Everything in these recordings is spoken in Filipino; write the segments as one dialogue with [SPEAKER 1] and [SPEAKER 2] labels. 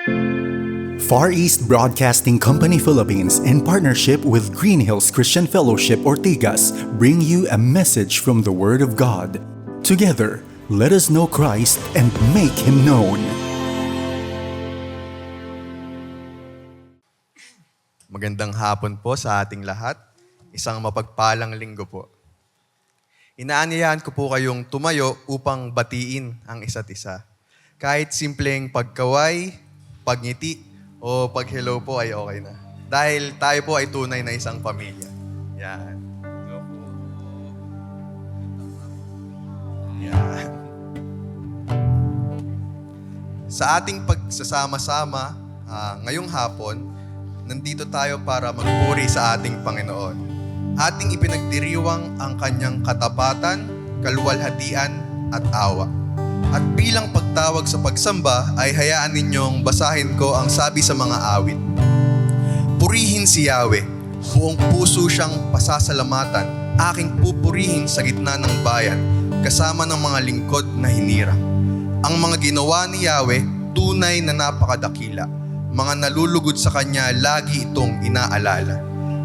[SPEAKER 1] Far East Broadcasting Company Philippines, in partnership with Green Hills Christian Fellowship Ortigas, bring you a message from the Word of God. Together, let us know Christ and make Him known.
[SPEAKER 2] Magandang hapon po sa ating lahat. Isang mapagpalang linggo po. Inaanyayahan ko po kayong tumayo upang batiin ang isa't isa. Kahit simpleng pagkaway, pagngiti, o pag-hello po ay okay na. Dahil tayo po ay tunay na isang pamilya. Yan. Yan. Sa ating pagsasama-sama ngayong hapon, nandito tayo para magpuri sa ating Panginoon. Ating ipinagdiriwang ang kanyang katapatan, kaluwalhatian at awa. At bilang pagtawag sa pagsamba ay hayaan ninyong basahin ko ang sabi sa mga awit. Purihin si Yahweh, buong puso siyang pasasalamatan, aking pupurihin sa gitna ng bayan, kasama ng mga lingkod na hinirang. Ang mga ginawa ni Yahweh, tunay na napakadakila. Mga nalulugod sa kanya, lagi itong inaalala.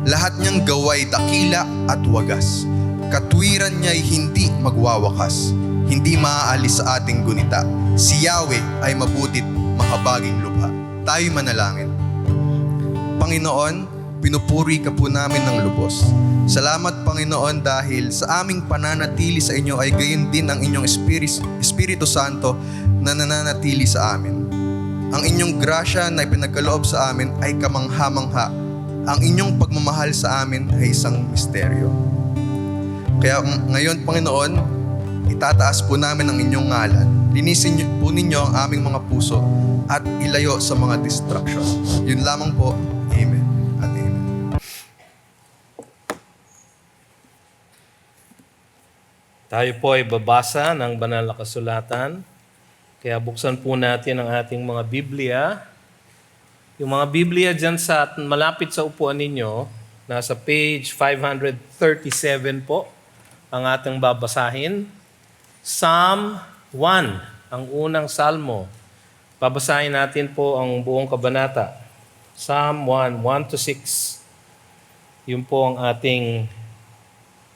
[SPEAKER 2] Lahat niyang gaway dakila at wagas. Katwiran niya'y hindi magwawakas. Hindi maaalis sa ating gunita. Si Yahweh ay mabutit makabaging lubha. Tayo'y manalangin. Panginoon, pinupuri ka po namin ng lubos. Salamat Panginoon dahil sa aming pananatili sa inyo ay gayon din ang inyong Espiritu Santo na nananatili sa amin. Ang inyong grasya na ipinagkaloob sa amin ay kamangha-mangha. Ang inyong pagmamahal sa amin ay isang misteryo. Kaya ngayon, Panginoon, itataas po namin ang inyong ngalan. Linisin po ninyo ang aming mga puso at ilayo sa mga distraction. Yun lamang po. Amen at amen.
[SPEAKER 3] Tayo po ay babasa ng banal na kasulatan. Kaya buksan po natin ang ating mga Biblia. Yung mga Biblia dyan malapit sa upuan ninyo, nasa page 537 po ang ating babasahin. Psalm 1, ang unang salmo. Babasahin natin po ang buong kabanata. Psalm 1, 1 to 6. Yun po ang ating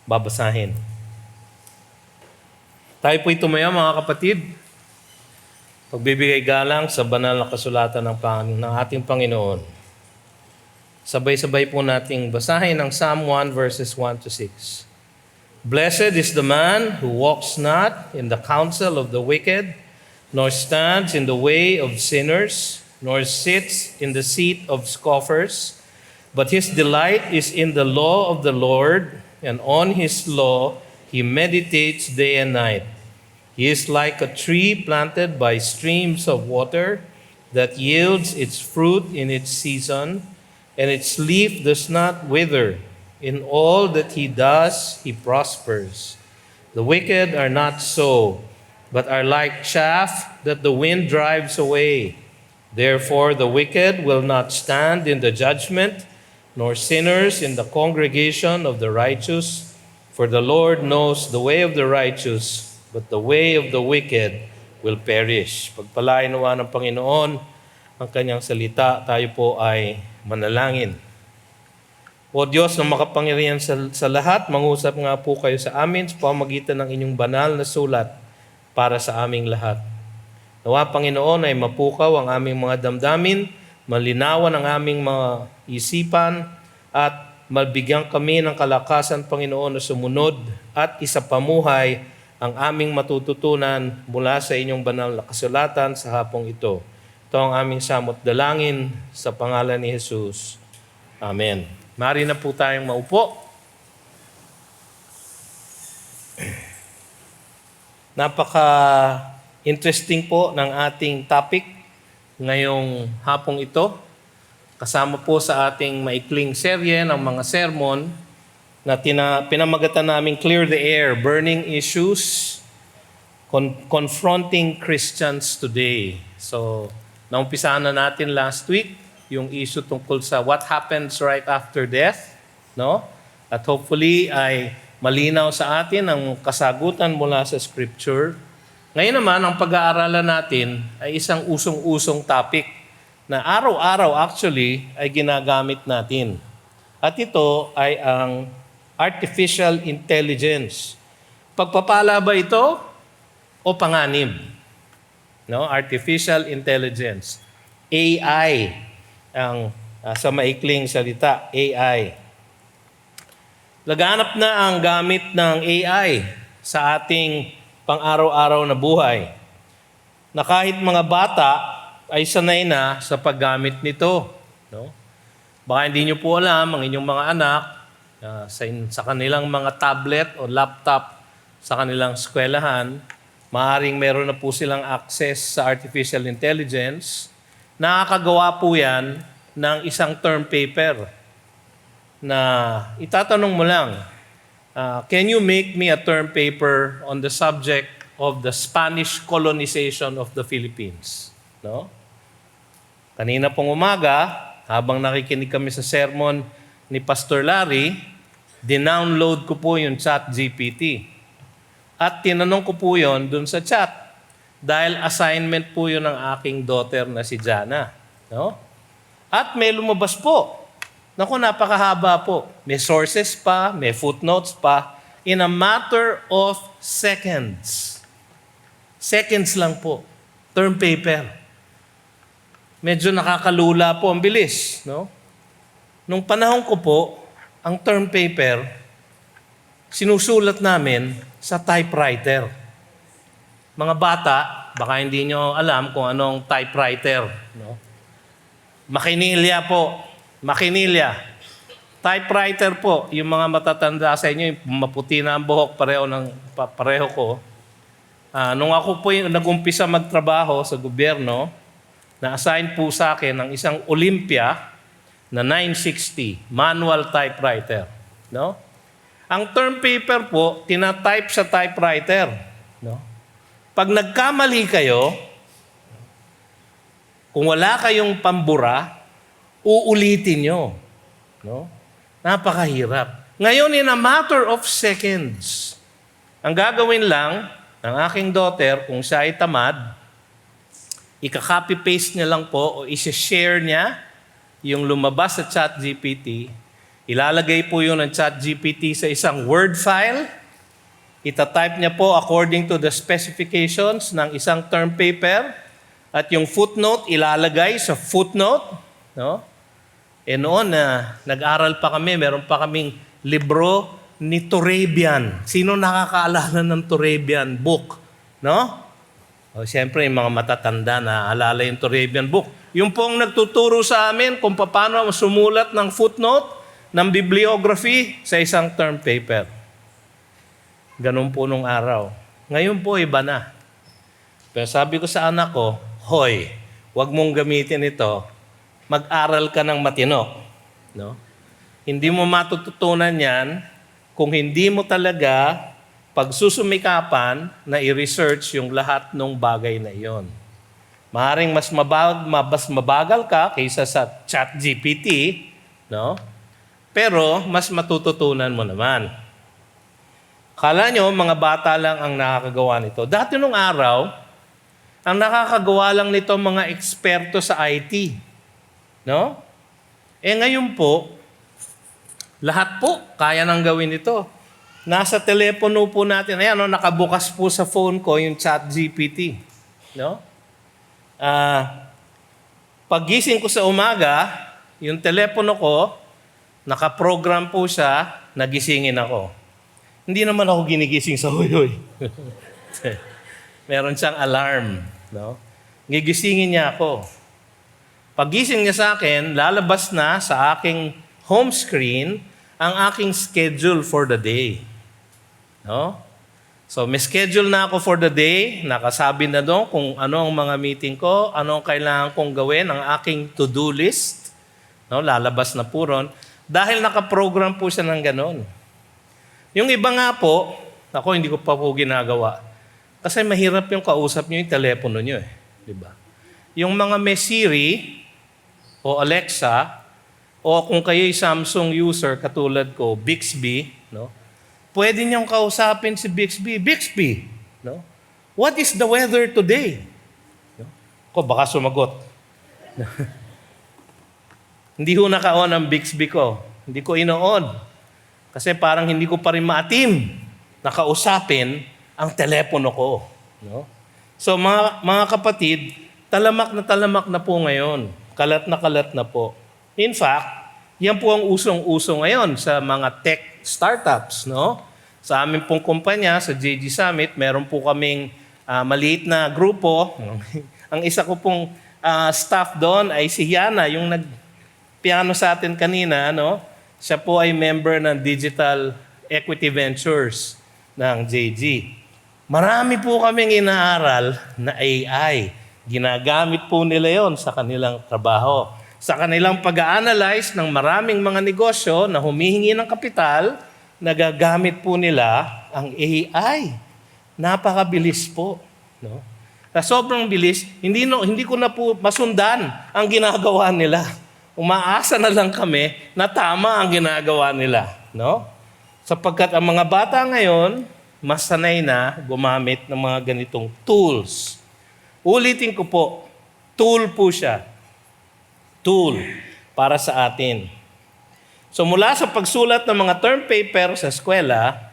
[SPEAKER 3] babasahin. Tayo po'y tumaya mga kapatid. Pagbibigay galang sa banal na kasulatan ng ating Panginoon. Sabay-sabay po nating basahin ang Psalm 1 verses 1 to 6. Blessed is the man who walks not in the counsel of the wicked, nor stands in the way of sinners, nor sits in the seat of scoffers. But his delight is in the law of the Lord, and on his law he meditates day and night. He is like a tree planted by streams of water that yields its fruit in its season, and its leaf does not wither. In all that he does, he prospers. The wicked are not so, but are like chaff that the wind drives away. Therefore the wicked will not stand in the judgment, nor sinners in the congregation of the righteous. For the Lord knows the way of the righteous, but the way of the wicked will perish. Pagpalain nawa ng Panginoon ang kanyang salita, tayo po ay manalangin. O Diyos na makapangyarihan sa lahat, mangusap nga po kayo sa amin sa pamamagitan ng inyong banal na sulat para sa aming lahat. Nawa Panginoon ay mapukaw ang aming mga damdamin, malinawan ang aming mga isipan, at mabigyan kami ng kalakasan Panginoon na sumunod at isapamuhay ang aming matututunan mula sa inyong banal na kasulatan sa hapong ito. Ito ang aming samot dalangin sa pangalan ni Jesus. Amen. Mari na po tayong maupo. Napaka-interesting po ng ating topic ngayong hapong ito. Kasama po sa ating maikling serye ng mga sermon na pinamagatan namin Clear the Air, Burning Issues, Confronting Christians Today. So, naumpisaan na natin last week yung issue tungkol sa what happens right after death, no? At hopefully ay malinaw sa atin ang kasagutan mula sa Scripture. Ngayon naman, ang pag-aaralan natin ay isang usong-usong topic na araw-araw actually ay ginagamit natin. At ito ay ang artificial intelligence. Pagpapala ba ito o panganib? No? Artificial intelligence. AI ang sa maikling salita, AI. Laganap na ang gamit ng AI sa ating pang-araw-araw na buhay. Na kahit mga bata ay sanay na sa paggamit nito. No? Baka hindi nyo po alam, ang inyong mga anak, sa kanilang mga tablet o laptop sa kanilang eskwelahan, maaaring meron na po silang access sa artificial intelligence. Nakakagawa po yan ng isang term paper na itatanong mo lang, can you make me a term paper on the subject of the Spanish colonization of the Philippines? No? Kanina pong umaga, habang nakikinig kami sa sermon ni Pastor Larry, dinownload ko po yung ChatGPT. At tinanong ko po yun dun sa chat. Dahil assignment po yun ng aking daughter na si Jana. No? At may lumabas po. Naku, napakahaba po. May sources pa, may footnotes pa. In a matter of seconds. Seconds lang po. Term paper. Medyo nakakalula po ang bilis. No? Nung panahon ko po, ang term paper, sinusulat namin sa typewriter. Mga bata, baka hindi nyo alam kung anong typewriter. No? Makinilya po. Makinilya. Typewriter po. Yung mga matatanda sa inyo, yung maputi na ang buhok, pareho ko. Nung ako po nag-umpisa magtrabaho sa gobyerno, na-assign po sa akin ng isang Olympia na 960, manual typewriter. No? Ang term paper po, tinatype sa typewriter. No? Pag nagkamali kayo, kung wala kayong pambura, uulitin nyo. No? Napakahirap. Ngayon, in a matter of seconds, ang gagawin lang ng aking daughter, kung siya ay tamad, ika-copy-paste niya lang po o isi-share niya yung lumabas sa ChatGPT. Ilalagay po yun ng ChatGPT sa isang Word file. Ita-type niya po according to the specifications ng isang term paper. At yung footnote, ilalagay sa footnote. No? E noon, nag-aral pa kami, meron pa kaming libro ni Turabian. Sino nakakaalala ng Turabian book? No? O, siyempre, yung mga matatanda na alala yung Turabian book. Yung pong nagtuturo sa amin kung paano sumulat ng footnote, ng bibliography sa isang term paper. Ganun po nung araw. Ngayon po, iba na. Pero sabi ko sa anak ko, hoy, huwag mong gamitin ito. Mag-aral ka ng matino. No? Hindi mo matututunan yan kung hindi mo talaga pagsusumikapan na i-research yung lahat ng bagay na iyon. Maaaring mas mabagal ka kaysa sa ChatGPT, no? Pero mas matututunan mo naman. Kala nyo, mga bata lang ang nakakagawa nito. Dati nung araw, ang nakakagawa lang nito mga eksperto sa IT. No? Ngayon po, lahat po kaya nang gawin ito. Nasa telepono po natin. Ayan, nakabukas po sa phone ko yung ChatGPT. No? Paggising ko sa umaga, yung telepono ko, nakaprogram po siya, nagisingin ako. Hindi naman ako ginigising sa huy-huy. Meron siyang alarm. No? Gigisingin niya ako. Paggising niya sa akin, lalabas na sa aking home screen ang aking schedule for the day. No? So, may schedule na ako for the day. Nakasabi na doon kung ano ang mga meeting ko, ano ang kailangan kong gawin, ang aking to-do list. No? Lalabas na po ron. Dahil nakaprogram po siya ng ganon. Yung iba nga po, ako hindi ko pa po ginagawa. Kasi mahirap yung kausap nyo yung telepono nyo eh. Diba? Yung mga may Siri o Alexa, o kung kayo'y Samsung user katulad ko, Bixby, no? Pwede niyong kausapin si Bixby. Bixby, no? What is the weather today? No? Baka sumagot. Hindi ho naka-on ang Bixby ko. Hindi ko ino-on. Kasi parang hindi ko pa rin maatim nakausapin ang telepono ko. No? So mga kapatid, talamak na po ngayon. Kalat na po. In fact, yan po ang usong-uso ngayon sa mga tech startups. No? Sa amin pong kumpanya, sa JG Summit, meron po kaming maliit na grupo. Ang isa ko pong staff doon ay si Yana, yung nag-piano sa atin kanina. No? Siya po ay member ng Digital Equity Ventures ng JG. Marami po kaming inaaral na AI. Ginagamit po nila yon sa kanilang trabaho. Sa kanilang pag-a-analyze ng maraming mga negosyo na humihingi ng kapital, nagagamit po nila ang AI. Napakabilis po. No? Sa sobrang bilis, hindi ko na po masundan ang ginagawa nila. Umaasa na lang kami na tama ang ginagawa nila. No? Sapagkat ang mga bata ngayon, mas sanay na gumamit ng mga ganitong tools. Ulitin ko po, tool po siya. Tool para sa atin. So mula sa pagsulat ng mga term paper sa eskwela,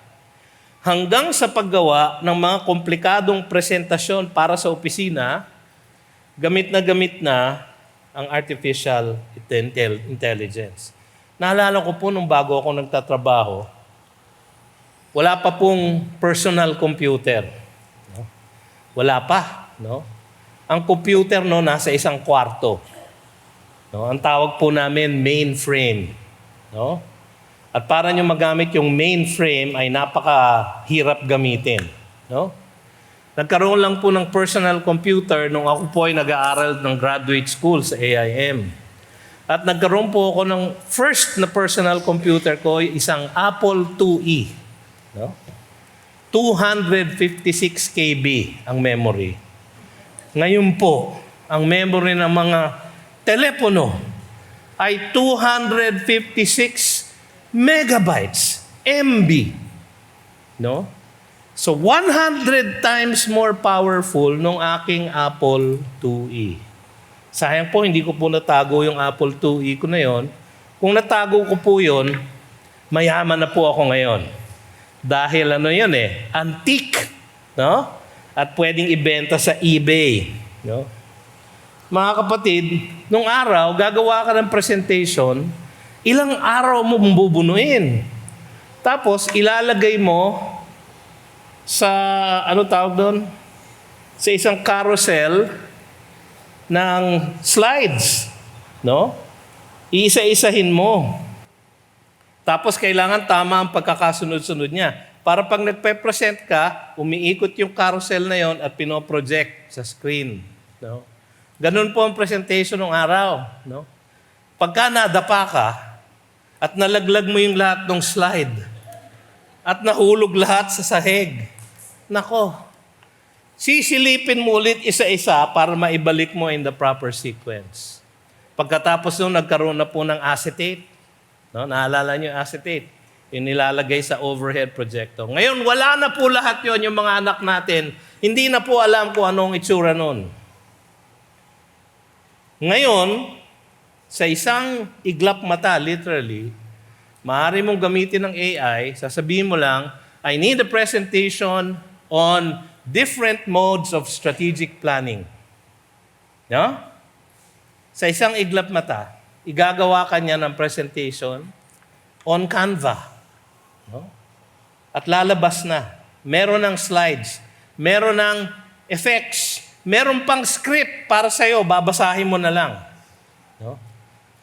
[SPEAKER 3] hanggang sa paggawa ng mga komplikadong presentasyon para sa opisina, gamit na ang artificial intelligence. Naalala ko po nung bago ako nagtatrabaho, wala pa pong personal computer. No? Wala pa. No? Ang computer nasa isang kwarto. No? Ang tawag po namin mainframe. No? At para nyo magamit yung mainframe ay napakahirap gamitin. No? Nagkaroon lang po ng personal computer nung ako po ay nag-aaral ng graduate school sa AIM. At nagkaroon po ako ng first na personal computer ko, isang Apple IIe. No? 256 KB ang memory. Ngayon po, ang memory ng mga telepono ay 256 megabytes, MB. No? So 100 times more powerful nung aking Apple IIe. Sayang po, hindi ko po natago yung Apple IIe ko na yon. Kung natago ko po yon, mayaman na po ako ngayon. Dahil antique, no? At pwedeng ibenta sa eBay, no? Mga kapatid, nung araw, gagawa ka ng presentation, ilang araw mo bubunuin. Tapos, ilalagay mo sa, tawag doon? Sa isang carousel ng slides, no? Iisa-isahin mo. Tapos kailangan tama ang pagkakasunod-sunod niya. Para pag nagpe-present ka, umiikot yung carousel na yon at pinoproject sa screen. No? Ganun po ang presentation ng araw. No? Pagka nadapa ka at nalaglag mo yung lahat ng slide at nahulog lahat sa sahig, nako, sisilipin mo ulit isa-isa para maibalik mo in the proper sequence. Pagkatapos nung nagkaroon na po ng acetate, no, naalala nyo yung acetate, yung nilalagay sa overhead projector. Ngayon, wala na po lahat yon, yung mga anak natin. Hindi na po alam kung anong itsura nun. Ngayon, sa isang iglap mata, literally, maaari mong gamitin ng AI, sasabihin mo lang, I need a presentation on different modes of strategic planning. No? Sa isang iglap mata, igagawa ka niya ng presentation on Canva. No? At lalabas na. Meron ng slides. Meron ng effects. Meron pang script para sa'yo. Babasahin mo na lang. No?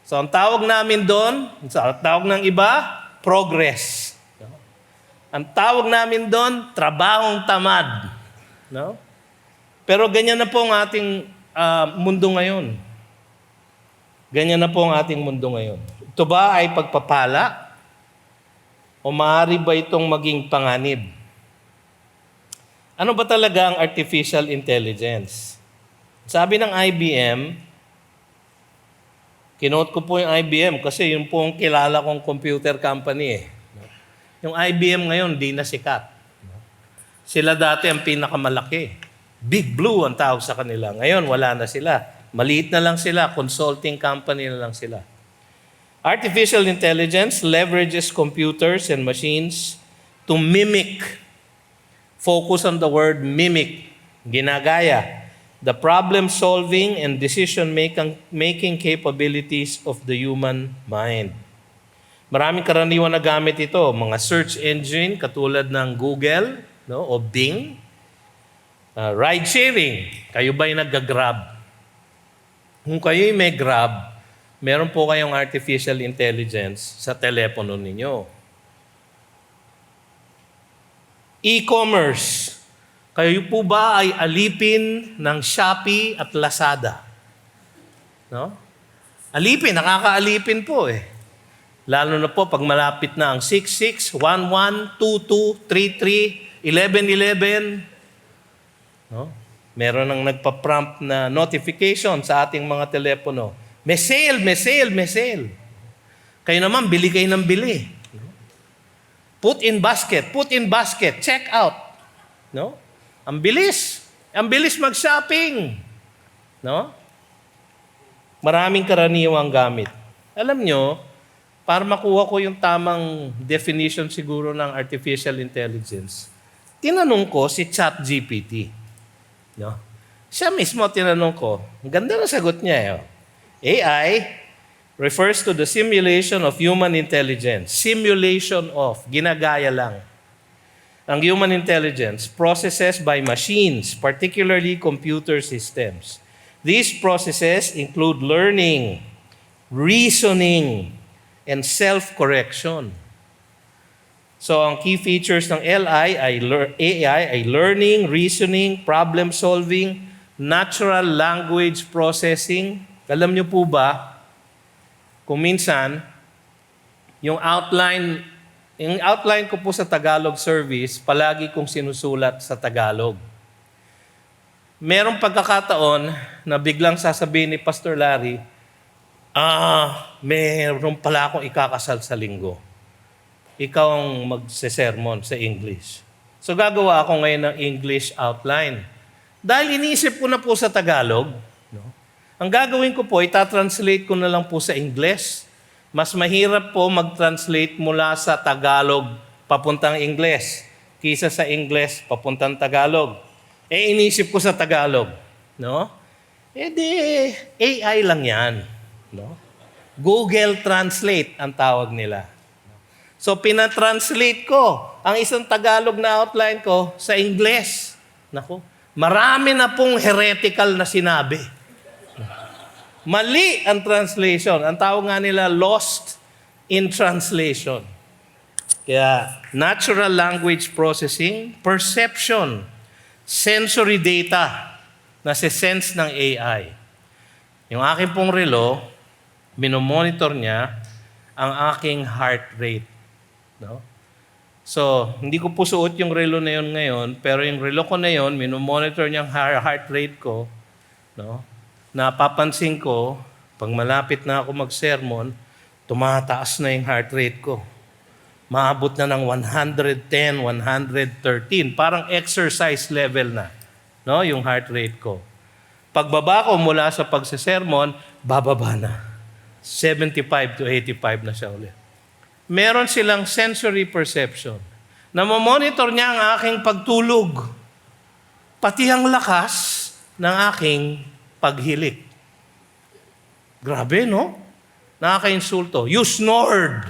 [SPEAKER 3] So, ang tawag namin doon, ang tawag ng iba, progress. No? Ang tawag namin doon, trabahong tamad. No? Pero ganyan na po ang ating mundo ngayon. Ganyan na po ang ating mundo ngayon. Ito ba ay pagpapala? O maaari ba itong maging panganib? Ano ba talaga ang artificial intelligence? Sabi ng IBM, kinote ko po yung IBM kasi yun po ang kilala kong computer company. Yung IBM ngayon, di na sikat. Sila dati ang pinakamalaki. Big Blue ang tawag sa kanila. Ngayon, wala na sila. Maliit na lang sila, consulting company na lang sila. Artificial intelligence leverages computers and machines to mimic. Focus on the word mimic. Ginagaya. The problem-solving and decision-making capabilities of the human mind. Maraming karaniwan na gamit ito. Mga search engine katulad ng Google, no, o Bing. Ride-sharing. Kayo ba'y nag-grab? Kung kayo'y may Grab, meron po kayong artificial intelligence sa telepono ninyo. E-commerce. Kayo po ba ay alipin ng Shopee at Lazada? No? Alipin, nakakaalipin po eh. Lalo na po pag malapit na ang 66, 11, 22, 33, 11, 11. No? Meron nang nagpa-prompt na notification sa ating mga telepono. May sale, may sale, may sale. Kayo naman, bili kayo ng bili. Put in basket, check out. No? Ang bilis mag-shopping. No? Maraming karaniwang gamit. Alam nyo, para makuha ko yung tamang definition siguro ng artificial intelligence, tinanong ko si ChatGPT. No? Siya mismo tinanong ko. Ang ganda na sagot niya. AI refers to the simulation of human intelligence. Simulation of. Ginagaya lang. Ang human intelligence, processes by machines, particularly computer systems. These processes include learning, reasoning, and self-correction. So, ang key features ng AI ay learning, reasoning, problem-solving, natural language processing. Alam niyo po ba, kung minsan, yung outline ko po sa Tagalog service, palagi kong sinusulat sa Tagalog. Merong pagkakataon na biglang sasabihin ni Pastor Larry, meron pala akong ikakasal sa linggo. Ikaw ang magse-sermon sa English. So gagawa ako ngayon ng English outline. Dahil iniisip ko na po sa Tagalog, no? Ang gagawin ko po, itatranslate ko na lang po sa English. Mas mahirap po mag-translate mula sa Tagalog papuntang English kaysa sa English papuntang Tagalog. Inisip ko sa Tagalog, no? AI lang yan, no? Google Translate ang tawag nila. So, pinatranslate ko ang isang Tagalog na outline ko sa English. Naku, marami na pong heretical na sinabi. Mali ang translation. Ang tawag nga nila, lost in translation. Kaya, natural language processing, perception, sensory data na sense ng AI. Yung aking pong relo, minomonitor niya ang aking heart rate. No? So, hindi ko po suot yung relo na yun ngayon, pero yung relo ko na yun, minomonitor niya ang heart rate ko. No? Napapansin ko, pag malapit na ako mag-sermon, tumataas na yung heart rate ko. Maabot na ng 110, 113. Parang exercise level na, no? Yung heart rate ko. Pagbaba ko mula sa pagsisermon, bababa na. 75 to 85 na siya ulit. Meron silang sensory perception. Namomonitor niya ang aking pagtulog. Pati ang lakas ng aking paghilik. Grabe, no? Nakaka-insulto. You snored.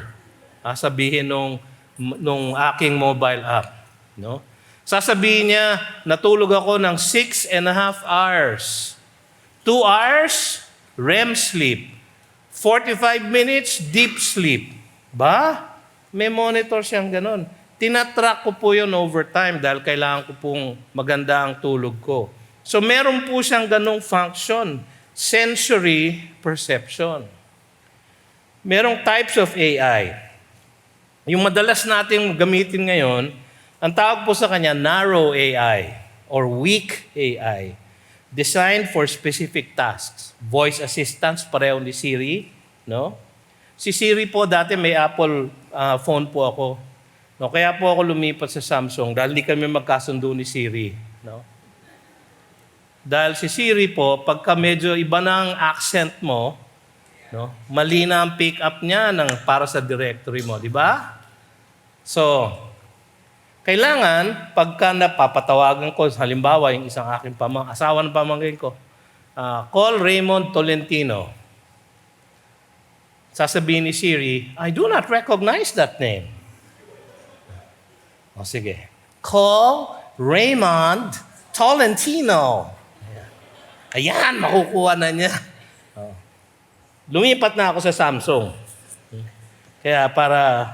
[SPEAKER 3] Sabihin nung aking mobile app. No? Sasabihin niya, natulog ako ng 6.5 hours. 2 hours, REM sleep. 45 minutes, deep sleep. Ba? May monitor siyang ganun. Tinatrack ko po yun over time dahil kailangan ko pong maganda ang tulog ko. So meron po siyang ganung function. Sensory perception. Merong types of AI. Yung madalas nating gamitin ngayon, ang tawag po sa kanya, narrow AI or weak AI. Designed for specific tasks. Voice assistants, pareho ni Siri. No? Si Siri po, dati may Apple phone po ako. No? Kaya po ako lumipat sa Samsung dahil di kami magkasundo ni Siri. No? Dahil si Siri po, pagka medyo iba na ang accent mo, No? Mali na ang pick up niya para sa directory mo, di ba? So, kailangan, pagka napapatawagan ko, halimbawa, yung isang aking asawa ng pamangkin ko, call Raymond Tolentino. Sasabihin ni Siri, I do not recognize that name. O sige. Call Raymond Tolentino. Ayan, makukuha na niya. Lumipat na ako sa Samsung. Kaya para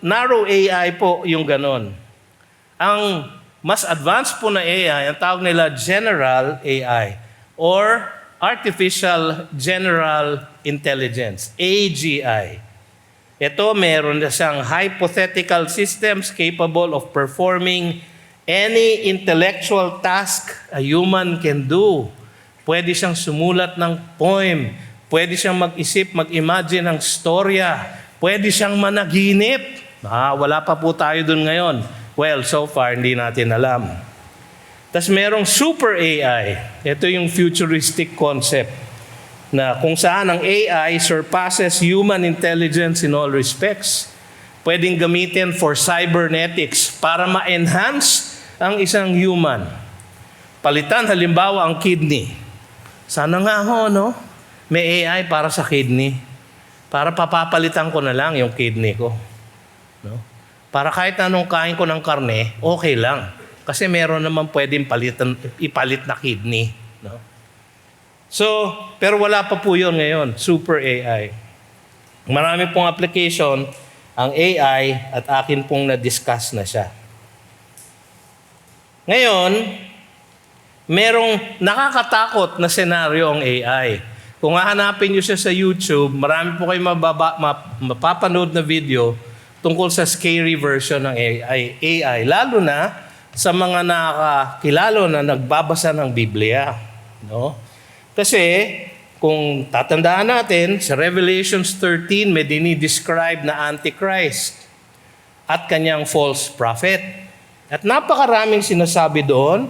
[SPEAKER 3] narrow AI po yung ganon. Ang mas advanced po na AI, ang tawag nila General AI or Artificial General Intelligence, AGI. Ito, meron na siyang hypothetical systems capable of performing any intellectual task a human can do. Pwede siyang sumulat ng poem. Pwede siyang mag-isip, mag-imagine ng storya. Pwede siyang managinip. Wala pa po tayo dun ngayon. Well, so far, hindi natin alam. Tapos merong super AI. Ito yung futuristic concept na kung saan ang AI surpasses human intelligence in all respects. Pwedeng gamitin for cybernetics para ma-enhance ang isang human. Palitan halimbawa ang kidney. Sana nga ho, no? May AI para sa kidney. Para papapalitan ko na lang yung kidney ko. No? Para kahit anong kain ko ng karne, okay lang. Kasi meron naman pwedeng ipalit na kidney. No? So, pero wala pa po yun ngayon, super AI. Marami pong application ang AI at akin pong na-discuss na siya. Ngayon, merong nakakatakot na senaryo ang AI. Kung hahanapin nyo siya sa YouTube, marami po kayong mapapanood na video tungkol sa scary version ng AI. Lalo na sa mga nakakilalo na nagbabasa ng Biblia. No? Kasi, kung tatandaan natin, sa Revelations 13, may dinidescribe na Antichrist at kanyang false prophet. At napakaraming sinasabi doon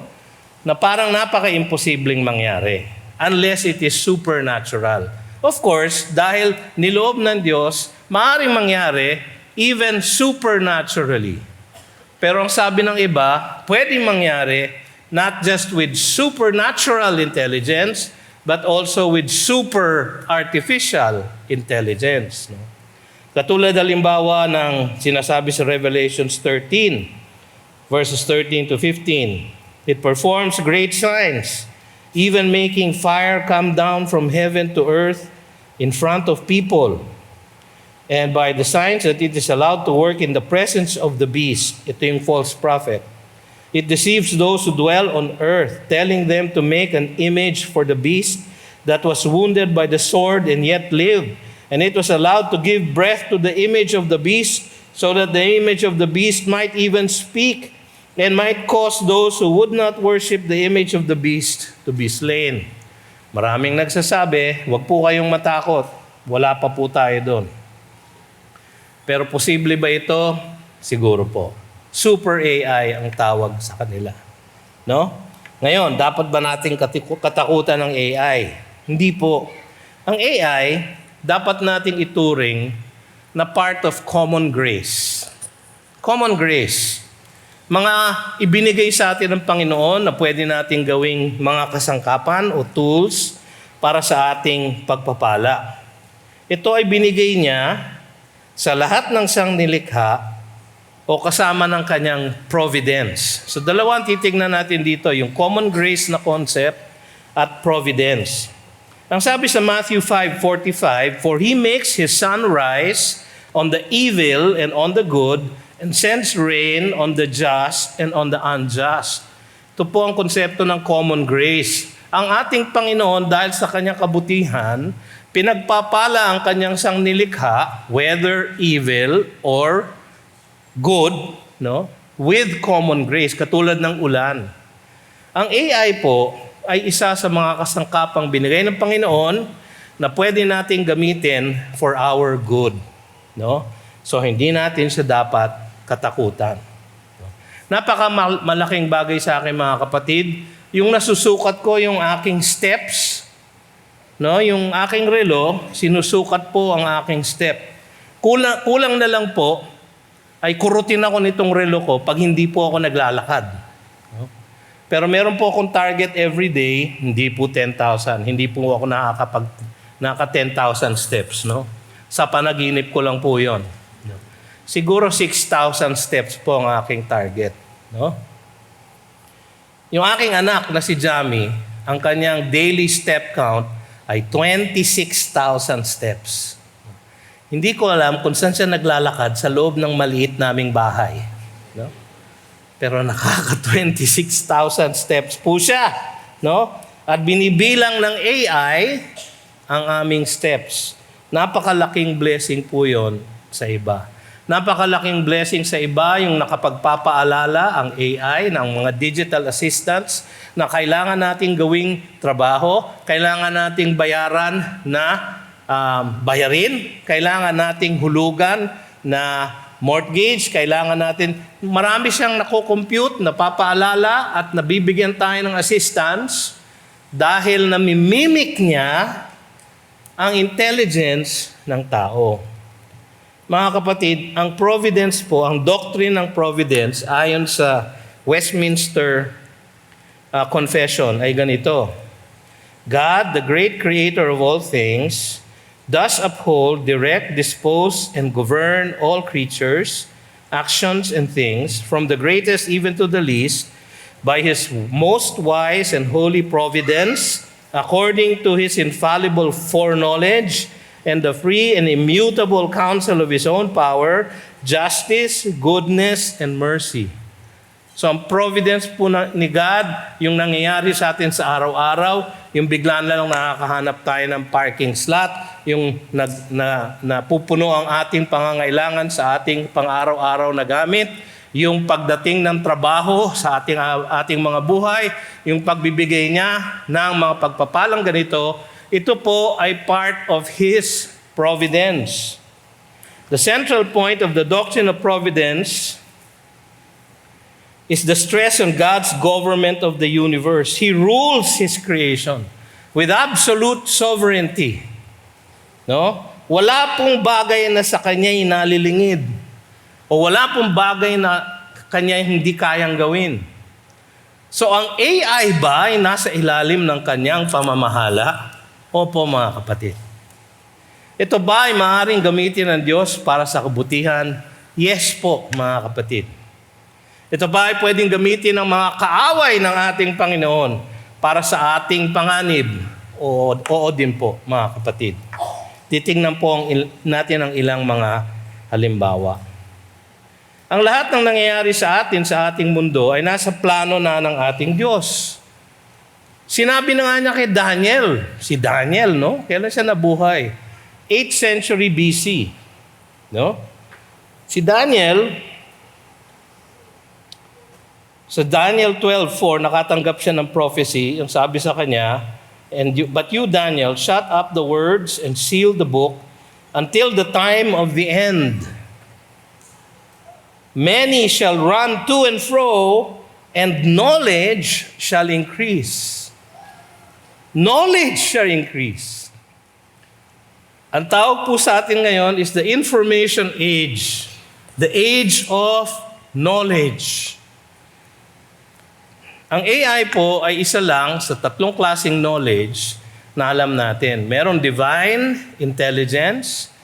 [SPEAKER 3] na parang napaka-imposibleng mangyari unless it is supernatural. Of course, dahil niloob ng Diyos, maaaring mangyari even supernaturally. Pero ang sabi ng iba, pwedeng mangyari not just with supernatural intelligence, but also with super artificial intelligence. No? Katulad halimbawa ng sinasabi sa Revelations 13, verses 13 to 15. It performs great signs, even making fire come down from heaven to earth in front of people. And by the signs that it is allowed to work in the presence of the beast, ito yung false prophet, it deceives those who dwell on earth, telling them to make an image for the beast that was wounded by the sword and yet lived. And it was allowed to give breath to the image of the beast, so that the image of the beast might even speak and might cause those who would not worship the image of the beast to be slain. Maraming nagsasabi, wag po kayong matakot. Wala pa po tayo doon. Pero posible ba ito? Siguro po. Super AI ang tawag sa kanila. No? Ngayon, dapat ba nating katakutan ng AI? Hindi po. Ang AI, dapat nating ituring na part of common grace. Common grace. Mga ibinigay sa atin ng Panginoon na pwede nating gawing mga kasangkapan o tools para sa ating pagpapala. Ito ay binigay niya sa lahat ng siyang nilikha o kasama ng kanyang providence. So dalawang titignan natin dito, yung common grace na concept at providence. Ang sabi sa Matthew 5:45, "For He makes His sun rise on the evil and on the good, and sends rain on the just and on the unjust." Ito po ang konsepto ng common grace. Ang ating Panginoon, dahil sa kanyang kabutihan, pinagpapala ang kanyang sang nilikha, whether evil or good, no, with common grace, katulad ng ulan. Ang AI po ay isa sa mga kasangkapang binigay ng Panginoon na pwede nating gamitin for our good. No? So hindi natin siya dapat katakutan. Napaka-malaking bagay sa akin mga kapatid, yung nasusukat ko yung aking steps No, yung aking relo, sinusukat po ang aking step. Kulang na lang po ay kurutin ako nitong relo ko pag hindi po ako naglalakad. No? Pero meron po akong target every day, hindi po 10,000. Hindi po ako naka 10,000 steps, no? Sa panaginip ko lang po 'yon. Siguro 6,000 steps po ang aking target, no? Yung aking anak na si Jamie, ang kanyang daily step count ay 26,000 steps. Hindi ko alam kung saan siya naglalakad sa loob ng maliit naming bahay. No? Pero nakaka-26,000 steps po siya. No? At binibilang ng AI ang aming steps. Napakalaking blessing po yon sa iba. Napakalaking blessing sa iba yung nakapagpapaalala ang AI ng mga digital assistants na kailangan nating gawing trabaho, kailangan nating bayaran na bayarin, kailangan nating hulugan na mortgage, kailangan natin, marami siyang nakocompute, napapaalala at nabibigyan tayo ng assistance dahil namimimik niya ang intelligence ng tao. Mga kapatid, ang providence po, ang doctrine ng providence ayon sa Westminster Confession ay ganito. God, the great creator of all things, does uphold, direct, dispose, and govern all creatures, actions, and things, from the greatest even to the least, by his most wise and holy providence, according to his infallible foreknowledge, and the free and immutable counsel of his own power, justice, goodness, and mercy. So ang providence po ni God, yung nangyayari sa atin sa araw-araw, yung bigla na lang nakakahanap tayo ng parking slot, yung napupuno ang ating pangangailangan sa ating pang-araw-araw na gamit, yung pagdating ng trabaho sa ating mga buhay, yung pagbibigay niya ng mga pagpapalang ganito, ito po ay part of His providence. The central point of the doctrine of providence is the stress on God's government of the universe. He rules His creation with absolute sovereignty. No? Wala pong bagay na sa Kanya inalilingid. O wala pong bagay na Kanya hindi kayang gawin. So ang AI ba ay nasa ilalim ng Kanyang pamamahala? Opo mga kapatid. Ito ba ay maaaring gamitin ng Diyos para sa kabutihan? Yes po mga kapatid. Ito ba ay pwedeng gamitin ng mga kaaway ng ating Panginoon para sa ating panganib? Oo din po mga kapatid. Titingnan po natin ang ilang mga halimbawa. Ang lahat ng nangyayari sa atin, sa ating mundo, ay nasa plano na ng ating Diyos. Sinabi na nga niya kay Daniel, si Daniel, no? Kailan siya nabuhay? 8th century BC. No? Si Daniel, sa Daniel 12:4, nakatanggap siya ng prophecy, yung sabi sa kanya, but you, Daniel, shut up the words and seal the book until the time of the end. Many shall run to and fro, and knowledge shall increase. Knowledge shall increase. Ang tawag po sa atin ngayon is the information age. The age of knowledge. Ang AI po ay isa lang sa tatlong klaseng knowledge na alam natin. Merong divine intelligence.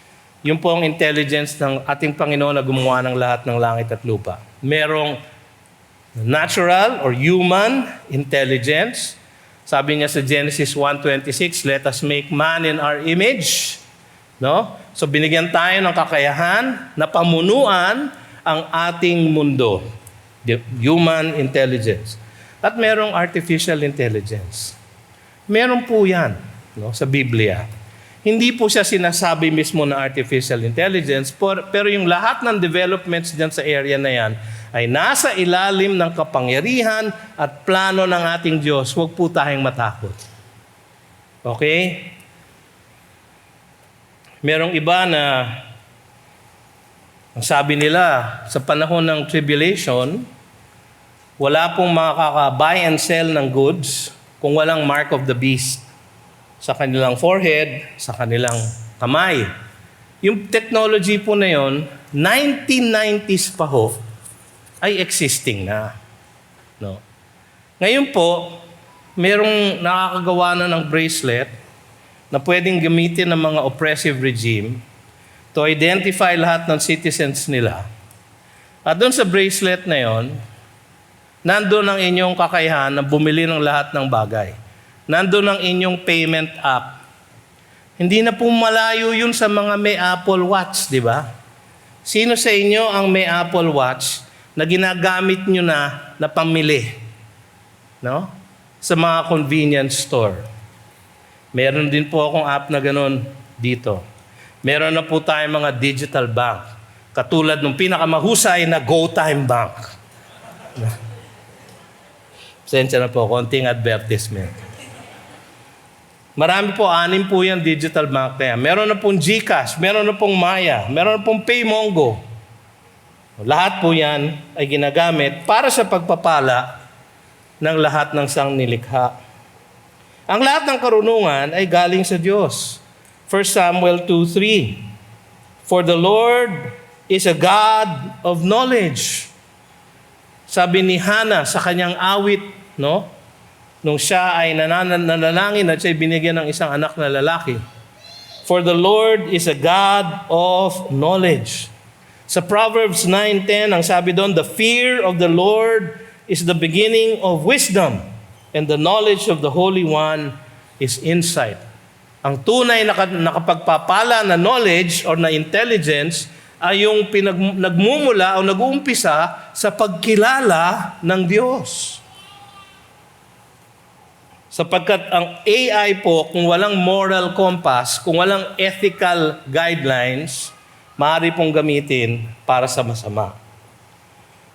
[SPEAKER 3] Yung po ang intelligence ng ating Panginoon na gumawa ng lahat ng langit at lupa. Merong natural or human intelligence. Sabi niya sa Genesis 1:26, let us make man in our image. No? So binigyan tayo ng kakayahan na pamunuan ang ating mundo. The human intelligence. At merong artificial intelligence. Meron po yan, no, sa Biblia. Hindi po siya sinasabi mismo na artificial intelligence, pero yung lahat ng developments dyan sa area na yan ay nasa ilalim ng kapangyarihan at plano ng ating Diyos. Huwag po tayong matakot. Okay? Merong iba na, ang sabi nila, sa panahon ng tribulation, wala pong makaka-buy and sell ng goods kung walang mark of the beast. sa kanilang forehead, sa kanilang kamay. Yung technology po na yon, 1990s pa ho, ay existing na. No? Ngayon po, merong nakakagawa na ng bracelet na pwedeng gamitin ng mga oppressive regime to identify lahat ng citizens nila. At doon sa bracelet na yon, nandun ang inyong kakayahan na bumili ng lahat ng bagay. Nandun ang inyong payment app. Hindi na po malayo yun sa mga may Apple Watch, di ba? Sino sa inyo ang may Apple Watch na ginagamit nyo na pamili? No? Sa mga convenience store. Meron din po akong app na ganun dito. Meron na po tayong mga digital bank. Katulad ng pinakamahusay na GoTime Bank. Pasensya na po, konting advertisement. Marami po, 6 po yan digital bank na yan. Meron na pong GCash, meron na pong Maya, meron na pong PayMongo. Lahat po yan ay ginagamit para sa pagpapala ng lahat ng sangnilikha. Ang lahat ng karunungan ay galing sa Diyos. 1 Samuel 2:3. For the Lord is a God of knowledge. Sabi ni Hannah sa kanyang awit, no? Nung siya ay nanalangin at siya binigyan ng isang anak na lalaki. For the Lord is a God of knowledge. Sa Proverbs 9:10, ang sabi doon, the fear of the Lord is the beginning of wisdom, and the knowledge of the Holy One is insight. Ang tunay na nakapagpapala na knowledge or na intelligence ay yung nagmumula o nag-uumpisa sa pagkilala ng Diyos. Sapagkat ang AI po, kung walang moral compass, kung walang ethical guidelines, maaari pong gamitin para sa masama.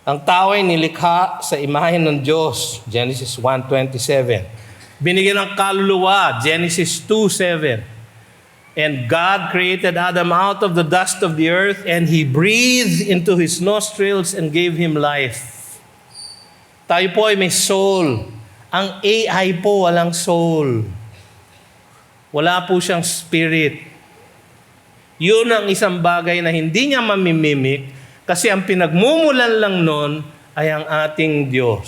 [SPEAKER 3] Ang tao ay nilikha sa imahe ng Diyos, Genesis 1:27. Binigyan ng kaluluwa, Genesis 2:7. And God created Adam out of the dust of the earth, and He breathed into his nostrils and gave him life. Tayo po ay may soul. Ang AI po walang soul. Wala po siyang spirit. Yun ang isang bagay na hindi niya mamimimik kasi ang pinagmumulan lang nun ay ang ating Diyos.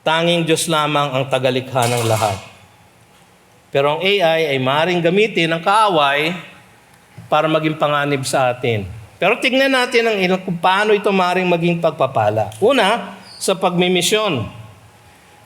[SPEAKER 3] Tanging Diyos lamang ang tagalikha ng lahat. Pero ang AI ay maaaring gamitin ng kaaway para maging panganib sa atin. Pero tingnan natin kung paano ito maaaring maging pagpapala. Una, sa pagmimisyon.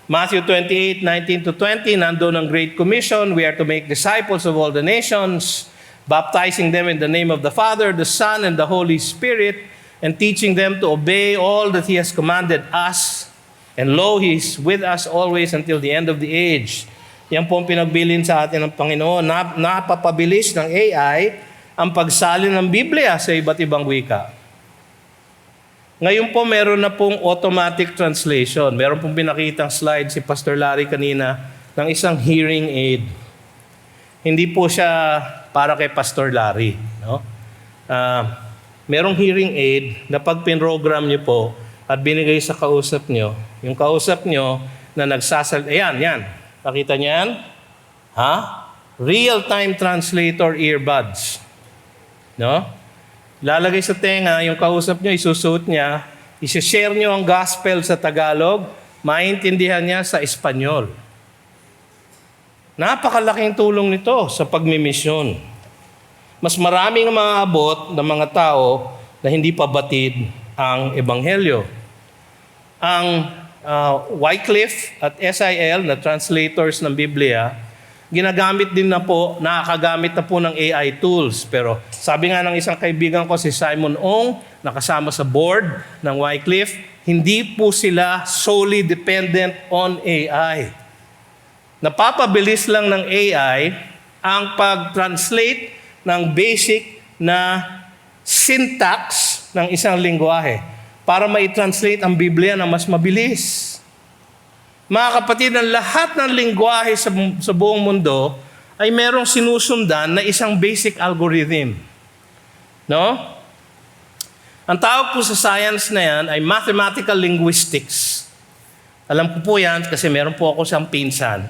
[SPEAKER 3] Matthew 28:19-20, nandoon ang Great Commission. We are to make disciples of all the nations, baptizing them in the name of the Father, the Son, and the Holy Spirit, and teaching them to obey all that He has commanded us. And lo, He is with us always until the end of the age. Yan po ang pinagbilin sa atin ng Panginoon. Napapabilis ng AI ang pagsalin ng Biblia sa iba't ibang wika. Ngayon po, meron na pong automatic translation. Meron pong pinakitang slide si Pastor Larry kanina ng isang hearing aid. Hindi po siya para kay Pastor Larry. No? Merong hearing aid na pag pinrogram niyo po at binigay sa kausap niyo, yung kausap niyo na ayan. Nakita niyo yan? Real-time translator earbuds. No? Lalagay sa tenga, yung kausap nyo, isusuot niya, isi-share nyo ang gospel sa Tagalog, maintindihan niya sa Espanyol. Napakalaking tulong nito sa pagmimisyon. Mas maraming maaabot ng mga tao na hindi pa batid ang Ebanghelyo. Ang Wycliffe at SIL na translators ng Biblia, ginagamit din na po, nakakagamit na po ng AI tools. Pero sabi nga ng isang kaibigan ko, si Simon Ong, nakasama sa board ng Wycliffe, hindi po sila solely dependent on AI. Napapabilis lang ng AI ang pag-translate ng basic na syntax ng isang lingwahe para mai-translate ang Biblia na mas mabilis. Mga kapatid, ang lahat ng lingwahe sa buong mundo ay merong sinusundan na isang basic algorithm. No? Ang tawag po sa science na yan ay mathematical linguistics. Alam ko po yan kasi meron po ako siyang pinsan.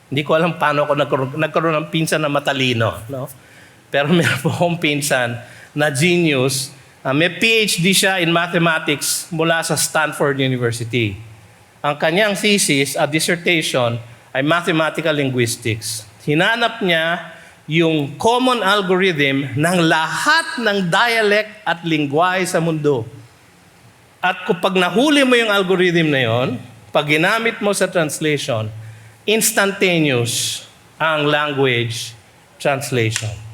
[SPEAKER 3] Hindi ko alam paano ako nagkaroon ng pinsan na matalino. No? Pero meron po akong pinsan na genius. May PhD siya in mathematics mula sa Stanford University. Ang kanyang thesis, a dissertation, ay mathematical linguistics. Hinanap niya yung common algorithm ng lahat ng dialect at lingwahe sa mundo. At kapag nahuli mo yung algorithm na yon, pag ginamit mo sa translation, instantaneous ang language translation.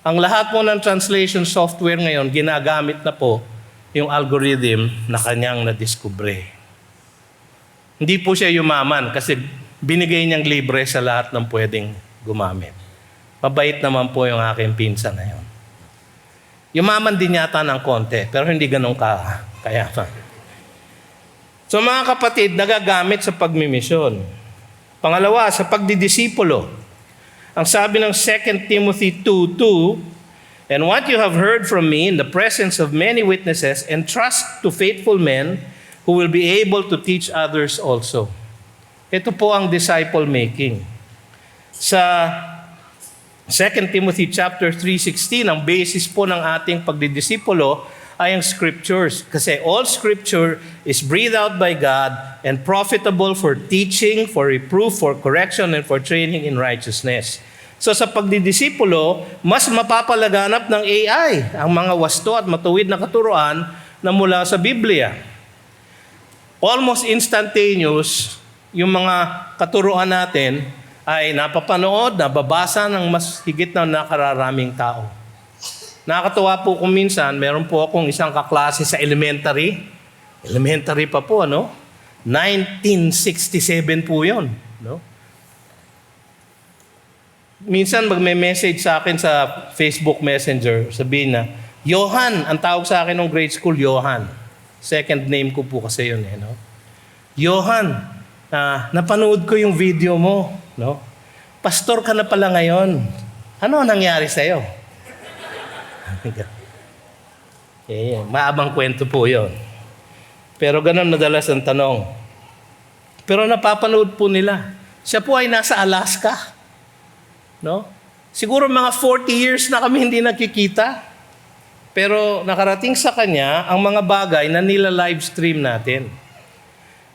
[SPEAKER 3] Ang lahat po ng translation software ngayon, ginagamit na po yung algorithm na kanyang nadiskubre. Hindi po siya yumaman kasi binigay niyang libre sa lahat ng pwedeng gumamit. Mabait naman po yung aking pinsan na yun. Yumaman din yata ng konti, pero hindi ganun kayaman. So mga kapatid, nagagamit sa pagmimisyon. Pangalawa, sa pagdidisipulo. Ang sabi ng 2 Timothy 2:2, "And what you have heard from me in the presence of many witnesses, entrust to faithful men who will be able to teach others also." Ito po ang disciple making. Sa 2 Timothy chapter 3:16, ang basis po ng ating pagdidisipulo ay ang scriptures. Kasi all scripture is breathed out by God and profitable for teaching, for reproof, for correction, and for training in righteousness. So sa pagdidisipulo, mas mapapalaganap ng AI ang mga wasto at matuwid na katuruan na mula sa Biblia. Almost instantaneous, yung mga katuruan natin ay napapanood, nababasa ng mas higit na nakararaming tao. Nakakatuwa po kung minsan, meron po akong isang kaklase sa elementary. Elementary pa po, 1967 po yun. No? Minsan magme-message sa akin sa Facebook Messenger, sabihin na, Johan, ang tawag sa akin ng grade school, Johan. Second name ko po kasi yun. No? Johan, napanood ko yung video mo. No? Pastor ka na pala ngayon. Ano nangyari sa'yo? Maabang kwento po yun. Pero ganun madalas ang tanong. Pero napapanood po nila. Siya po ay nasa Alaska. No? Siguro mga 40 years na kami hindi nakikita. Pero nakarating sa kanya ang mga bagay na nila-live stream natin.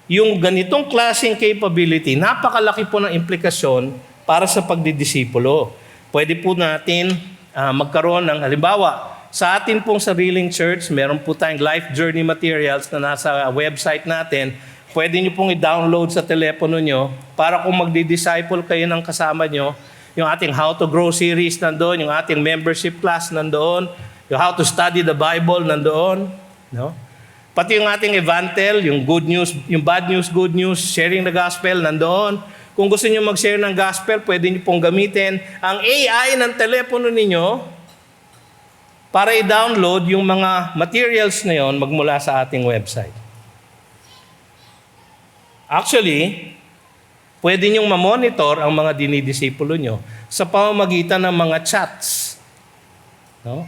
[SPEAKER 3] Yung ganitong klaseng capability, napakalaki po ng implikasyon para sa pagdidisipulo. Pwede po natin magkaroon ng halimbawa, sa atin pong sariling church, meron po tayong life journey materials na nasa website natin. Pwede nyo pong i-download sa telepono nyo para kung magdi-disciple kayo ng kasama nyo, yung ating How to Grow series nandoon, yung ating membership class nandoon, yung How to Study the Bible nandoon. No? Pati yung ating Evantel, yung good news, yung bad news, good news, sharing the gospel nandoon. Kung gusto niyo mag-share ng gospel, pwede niyo pong gamitin ang AI ng telepono ninyo para i-download yung mga materials na yon magmula sa ating website. Actually, pwede niyong ma-monitor ang mga dinidisipulo nyo sa pamamagitan ng mga chats. No?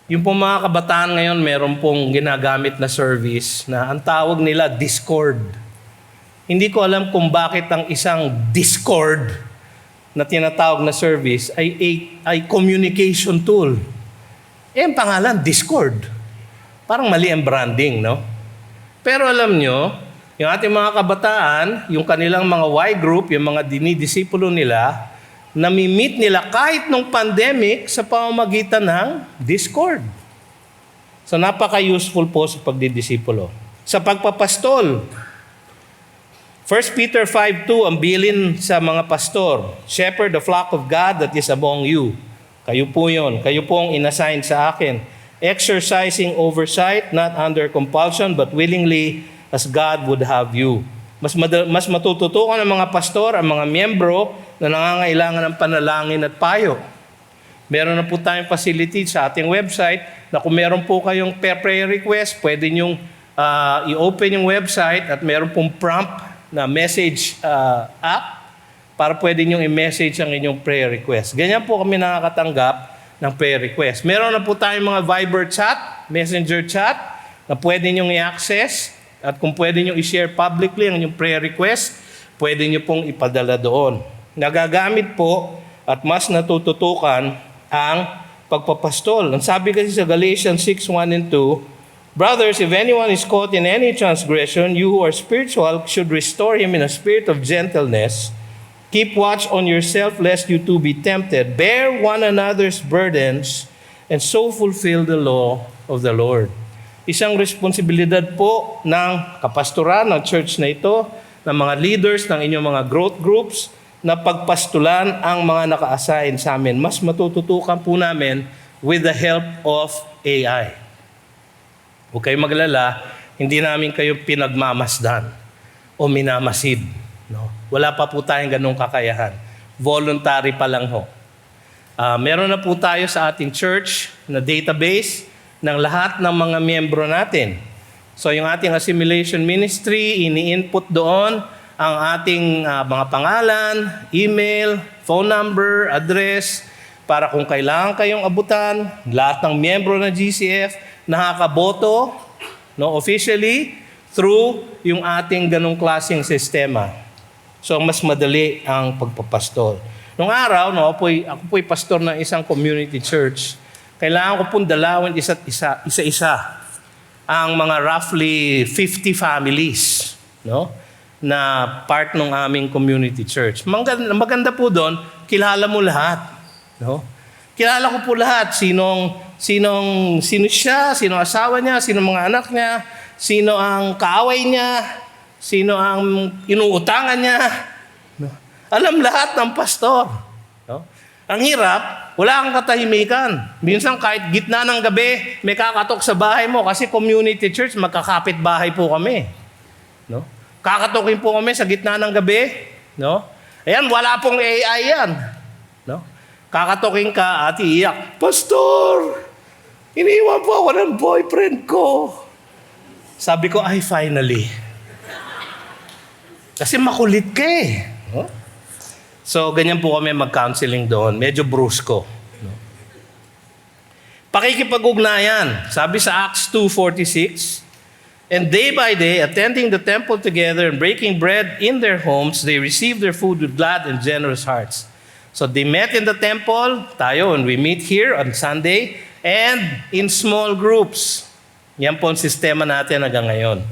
[SPEAKER 3] Yung pong mga kabataan ngayon, meron pong ginagamit na service na ang tawag nila Discord. Hindi ko alam kung bakit ang isang Discord na tinatawag na service ay communication tool. Ang pangalan, Discord. Parang mali ang branding, no? Pero alam nyo, yung ating mga kabataan, yung kanilang mga Y group, yung mga dinidisipulo nila, nami-meet nila kahit nung pandemic sa pamamagitan ng Discord. So napaka-useful po sa pagdidisipulo. Sa pagpapastol, 1 Peter 5:2 ang bilin sa mga pastor, "Shepherd the flock of God that is among you." Kayo po yun. Kayo po ang inassign sa akin. "Exercising oversight, not under compulsion, but willingly as God would have you." Mas matututukan ng mga pastor, ang mga miyembro na nangangailangan ng panalangin at payo. Meron na po tayong facility sa ating website na kung meron po kayong prayer request, pwede nyong i-open yung website at meron pong prompt na message app para pwede nyong i-message ang inyong prayer request. Ganyan po kami nakakatanggap ng prayer request. Meron na po tayong mga Viber chat, Messenger chat, na pwede nyong i-access At kung pwede nyo i-share publicly ang inyong prayer request, pwede nyo pong ipadala doon. Nagagamit po at mas natututukan ang pagpapastol. Ang sabi kasi sa Galatians 6:1 and 2, "Brothers, if anyone is caught in any transgression, you who are spiritual should restore him in a spirit of gentleness. Keep watch on yourself lest you too be tempted. Bear one another's burdens and so fulfill the law of the Lord." Isang responsibilidad po ng kapastoran ng church na ito, ng mga leaders ng inyong mga growth groups, na pagpastulan ang mga naka-assign sa amin. Mas matututukan po namin with the help of AI. Huwag kayong maglala, hindi namin kayo pinagmamasdan o minamasid. No? Wala pa po tayong ganong kakayahan. Voluntary pa lang ho. Meron na po tayo sa ating church na database ng lahat ng mga miyembro natin. So yung ating assimilation ministry, ini-input doon ang ating mga pangalan, email, phone number, address, para kung kailangan kayong abutan, lahat ng miyembro ng GCF nakakaboto, no, officially through yung ating ganong klaseng sistema. So mas madali ang pagpapastol. Nung araw, no, ako po'y pastor ng isang community church. Kailangan ko pong dalawin isa-isa ang mga roughly 50 families, no, na part ng aming community church. Maganda po doon, kilala mo lahat, no? Kilala ko po lahat, sino siya, sino asawa niya, sino mga anak niya, sino ang kaaway niya, sino ang inuutangan niya. No? Alam lahat ng pastor. No? Ang hirap, wala kang katahimikan. Minsan kahit gitna ng gabi, may kakatok sa bahay mo kasi community church, magkakapit bahay po kami. No? Kakatokin po kami sa gitna ng gabi. No? Ayan, wala pong AI yan. No? Kakatokin ka at iiyak, "Pastor, iniwan po ako ng boyfriend ko." Sabi ko, "Ay, finally." Kasi makulit ka eh. No? So, ganyan po kami mag-counseling doon. Medyo brusko. No? Pakikipag-ugnayan. Sabi sa Acts 2:46, "And day by day, attending the temple together and breaking bread in their homes, they received their food with glad and generous hearts." So they met in the temple, tayo, and we meet here on Sunday, and in small groups. Yan po ang sistema natin hanggang ngayon.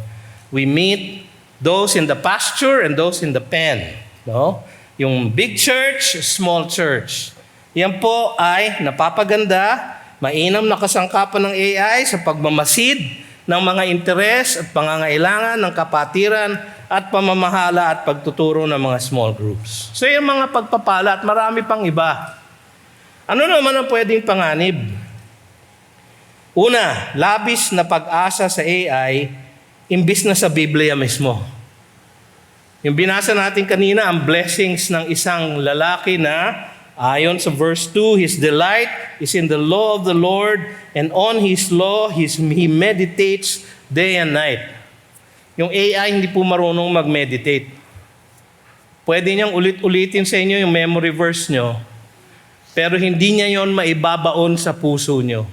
[SPEAKER 3] We meet those in the pasture and those in the pen. No? Yung big church, small church. Yan po ay napapaganda, mainam na kasangkapan ng AI sa pagmamasid ng mga interes at pangangailangan ng kapatiran at pamamahala at pagtuturo ng mga small groups. So yung mga pagpapala at marami pang iba. Ano naman ang pwedeng panganib? Una, labis na pag-asa sa AI imbis na sa Biblia mismo. Yung binasa natin kanina, ang blessings ng isang lalaki na ayon sa verse 2, "His delight is in the law of the Lord, and on His law he meditates day and night." Yung AI hindi po marunong mag-meditate. Pwede niyang ulit-ulitin sa inyo yung memory verse nyo, pero hindi niya yon maibabaon sa puso nyo.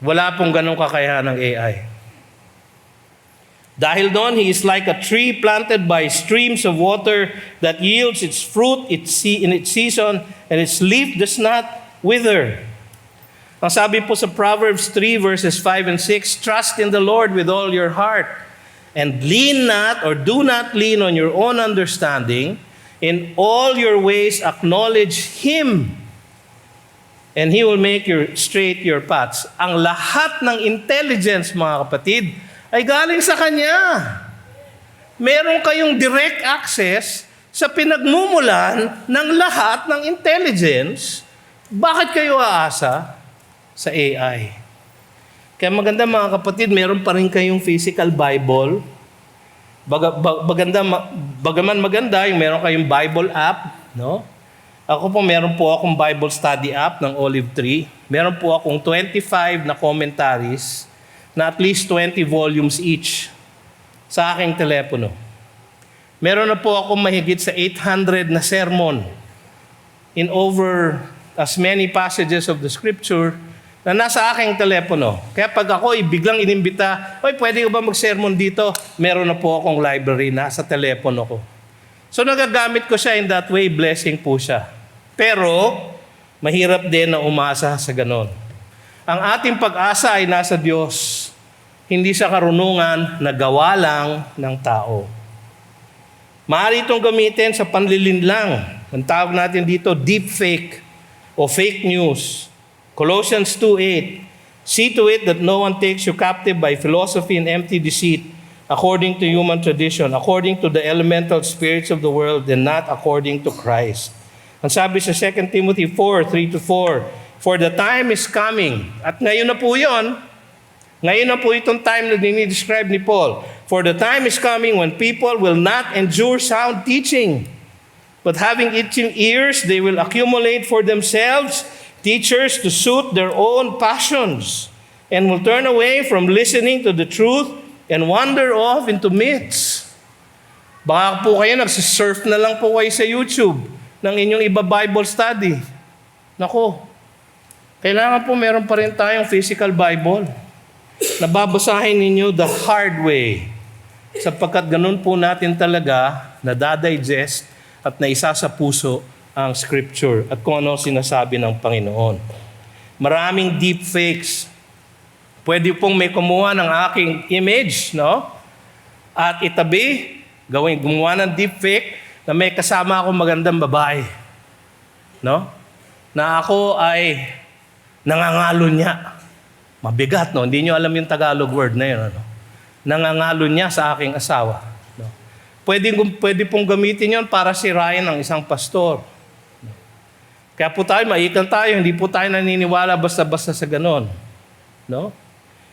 [SPEAKER 3] Wala pong ganong kakayahan ng AI. Dahil doon, he is like a tree planted by streams of water that yields its fruit in its season, and its leaf does not wither. Ang sabi po sa Proverbs 3 verses 5 and 6, "Trust in the Lord with all your heart, and lean not or do not lean on your own understanding. In all your ways acknowledge Him, and He will make straight your paths." Ang lahat ng intelligence, mga kapatid, ay galing sa Kanya. Meron kayong direct access sa pinagmumulan ng lahat ng intelligence. Bakit kayo aasa sa AI? Kaya maganda, mga kapatid, meron pa rin kayong physical Bible. Bagaman maganda yung meron kayong Bible app, no? Ako po, meron po akong Bible study app ng Olive Tree. Meron po akong 25 na commentaries na at least 20 volumes each sa aking telepono. Meron na po ako mahigit sa 800 na sermon in over as many passages of the Scripture na nasa aking telepono. Kaya pag ako biglang inimbita, "Oy, pwede ko ba mag-sermon dito?" Meron na po akong library na sa telepono ko. So nagagamit ko siya in that way, blessing po siya. Pero mahirap din na umasa sa ganon. Ang ating pag-asa ay nasa Diyos, hindi sa karunungan na gawa lang ng tao. Maaari itong gamitin sa panlilinlang. Ang tawag natin dito, deepfake o fake news. Colossians 2:8, "See to it that no one takes you captive by philosophy and empty deceit, according to human tradition, according to the elemental spirits of the world, and not according to Christ." Ang sabi sa 2 Timothy 4:3-4, "For the time is coming." At ngayon na po yun. Ngayon na po itong time na dinidescribe ni Paul. "For the time is coming when people will not endure sound teaching, but having itching ears, they will accumulate for themselves teachers to suit their own passions, and will turn away from listening to the truth and wander off into myths." Baka po kayo nagsisurf na lang po kayo sa YouTube ng inyong iba Bible study. Nako, kailangan po meron pa rin tayong physical Bible. Nababasahin ninyo the hard way, sapagkat ganun po natin talaga nadadigest at naisa sa puso ang Scripture at kung ano sinasabi ng Panginoon. Maraming deepfakes. Pwede pong may kumuha ng aking image, no? At itabi, gumawa ng deepfake na may kasama akong magandang babae. No? Na ako ay nangangalo niya. Mabigat, no? Hindi nyo alam yung Tagalog word na yun. Ano? Nangangalo niya sa aking asawa. No? Pwede pong gamitin yon para sirain ang isang pastor. No? Kaya po tayo, maikan tayo, hindi po tayo naniniwala basta-basta sa ganon. No?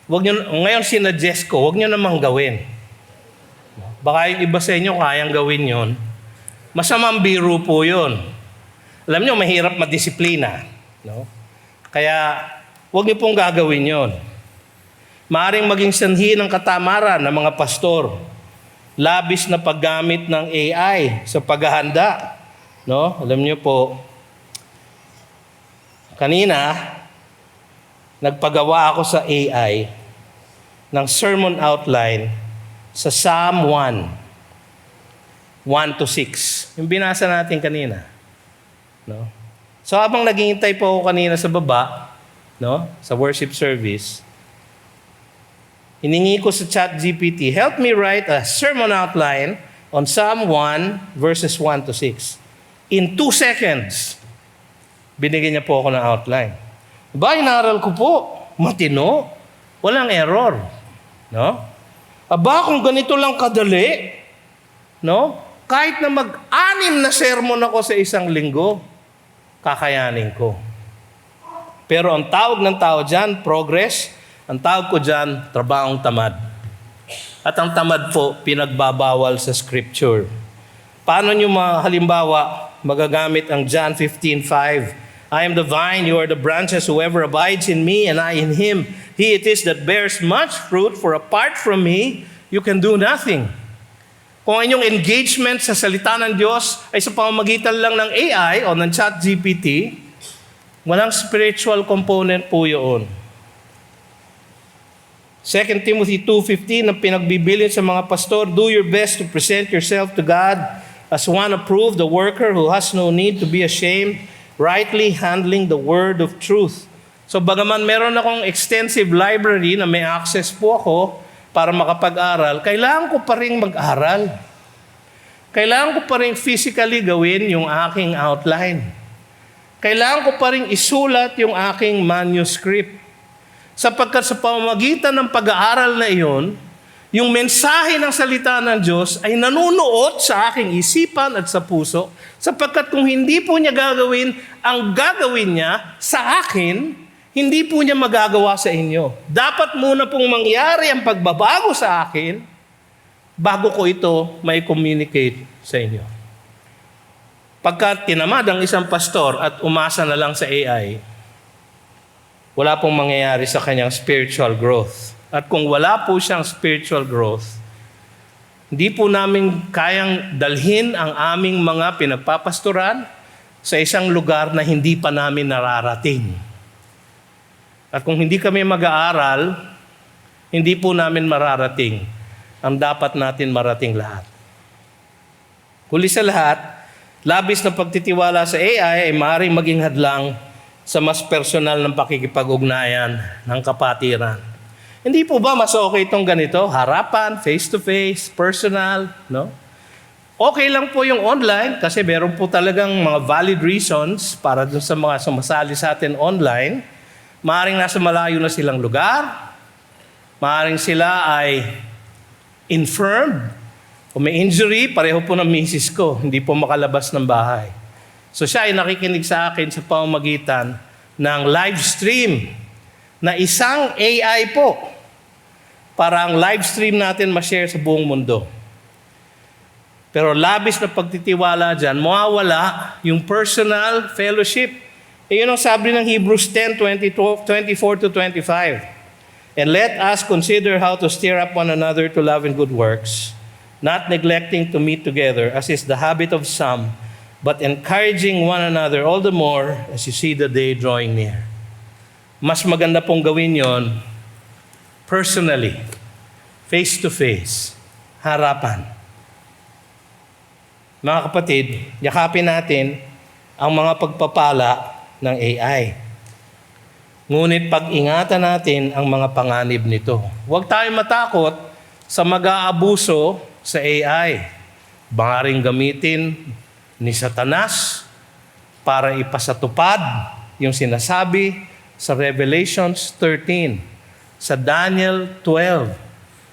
[SPEAKER 3] Ngayon sinuggest ko, huwag nyo namang gawin. No? Baka yung iba sa inyo kayang gawin yon. Masamang biro po yun. Alam nyo, mahirap madisiplina. No? Kaya, huwag niyo pong gagawin yon. Maaring maging sanhi ng katamaran ng mga pastor. Labis na paggamit ng AI sa paghahanda. No? Alam niyo po, kanina, nagpagawa ako sa AI ng sermon outline sa Psalm 1:1-6. Yung binasa natin kanina. No? So habang naghihintay po ako kanina sa baba, no, sa worship service, hiningi ko sa ChatGPT, "Help me write a sermon outline on Psalm 1:1-6. In 2 seconds, binigyan niya po ako ng outline. Inaral ko po, matino, walang error. No? Kung ganito lang kadali, no, kahit na 6 na sermon ako sa isang linggo, kakayanin ko. Pero ang tawag ng tao dyan, progress. Ang tawag ko dyan, trabahong tamad. At ang tamad po, pinagbabawal sa Scripture. Paano nyo halimbawa magagamit ang John 15:5? "I am the vine, you are the branches, whoever abides in me and I in him, he it is that bears much fruit, for apart from me, you can do nothing." Kung inyong engagement sa salita ng Diyos ay sa pamamagitan lang ng AI o ng ChatGPT, walang spiritual component po yun. 2 Timothy 2:15 ang pinagbibilin sa mga pastor, "Do your best to present yourself to God as one approved, a worker who has no need to be ashamed, rightly handling the word of truth." So bagaman meron akong extensive library na may access po ako para makapag-aral, kailangan ko pa rin mag-aral. Kailangan ko pa rin physically gawin yung aking outline. Kailangan ko pa rin isulat yung aking manuscript. Sapagkat sa pamamagitan ng pag-aaral na iyon, yung mensahe ng salita ng Diyos ay nanunuot sa aking isipan at sa puso. Sapagkat kung hindi po niya gagawin ang gagawin niya sa akin, hindi po niya magagawa sa inyo. Dapat muna pong mangyari ang pagbabago sa akin bago ko ito may communicate sa inyo. Pagka tinamad ang isang pastor at umasa na lang sa AI, wala pong mangyayari sa kanyang spiritual growth. At kung wala po siyang spiritual growth, hindi po namin kayang dalhin ang aming mga pinagpapastoran sa isang lugar na hindi pa namin nararating. At kung hindi kami mag-aaral, hindi po namin mararating ang dapat natin marating lahat. Huli sa lahat, labis na pagtitiwala sa AI ay maaaring maging hadlang sa mas personal ng pakikipag-ugnayan ng kapatiran. Hindi po ba mas okay itong ganito? Harapan, face-to-face, personal, no? Okay lang po yung online kasi meron po talagang mga valid reasons para dun sa mga sumasali sa atin online. Maaaring nasa malayo na silang lugar. Maaaring sila ay infirmed. Kung may injury, pareho po ng misis ko, hindi po makalabas ng bahay. So siya ay nakikinig sa akin sa pamamagitan ng live stream na isang AI po para ang live stream natin ma-share sa buong mundo. Pero labis na pagtitiwala dyan, mawawala yung personal fellowship. Yun ang sabi ng Hebrews 10:24-25. And let us consider how to stir up one another to love and good works, not neglecting to meet together, as is the habit of some, but encouraging one another all the more as you see the day drawing near. Mas maganda pong gawin yon personally, face-to-face, harapan. Mga kapatid, yakapin natin ang mga pagpapala ng AI. Ngunit pag-ingatan natin ang mga panganib nito. Huwag tayong matakot sa mag-aabuso sa AI. Maaaring gamitin ni Satanas para ipasatupad yung sinasabi sa Revelations 13, sa Daniel 12,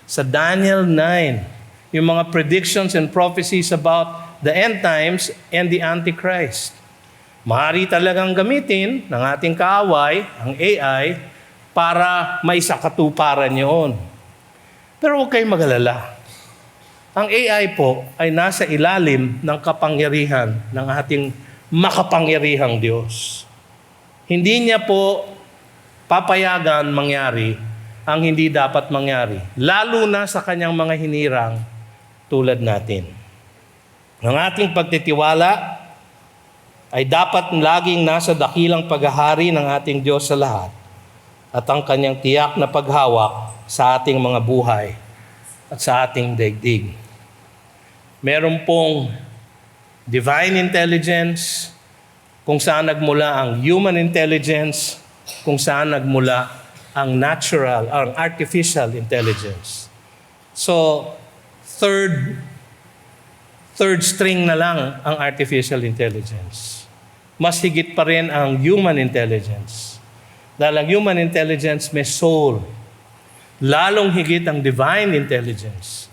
[SPEAKER 3] sa Daniel 9, yung mga predictions and prophecies about the end times and the Antichrist. Maaari talagang gamitin ng ating kaaway, ang AI, para maisakatuparan yun. Pero huwag kayong mag-alala. Ang AI po ay nasa ilalim ng kapangyarihan ng ating makapangyarihang Diyos. Hindi niya po papayagan mangyari ang hindi dapat mangyari, lalo na sa kanyang mga hinirang tulad natin. Ang ating pagtitiwala ay dapat laging nasa dakilang paghahari ng ating Diyos sa lahat at ang kanyang tiyak na paghawak sa ating mga buhay at sa ating daigdig. Meron pong divine intelligence, kung saan nagmula ang human intelligence, kung saan nagmula ang natural, ang artificial intelligence. So, third string na lang ang artificial intelligence. Mas higit pa rin ang human intelligence. Dahil ang human intelligence may soul. Lalong higit ang divine intelligence.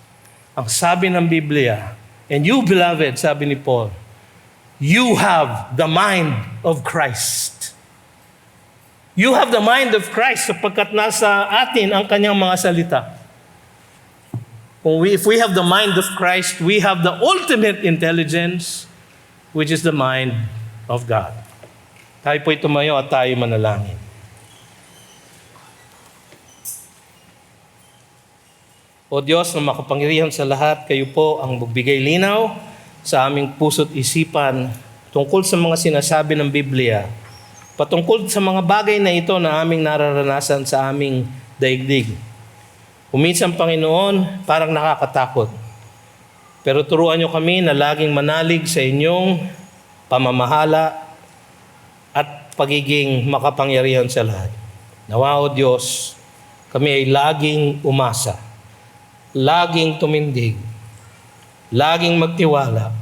[SPEAKER 3] Ang sabi ng Biblia, and you, beloved, sabi ni Paul, you have the mind of Christ. You have the mind of Christ sapagkat nasa atin ang kanyang mga salita. If we have the mind of Christ, we have the ultimate intelligence, which is the mind of God. Tayo po'y tumayo at tayo manalangin. O Diyos na makapangyarihan sa lahat, kayo po ang magbigay linaw sa aming puso't isipan tungkol sa mga sinasabi ng Biblia, patungkol sa mga bagay na ito na aming nararanasan sa aming daigdig. Kuminsan, Panginoon, parang nakakatakot. Pero turuan niyo kami na laging manalig sa inyong pamamahala at pagiging makapangyarihan sa lahat. Nawa, O Diyos, kami ay laging umasa, laging tumindig, laging magtiwala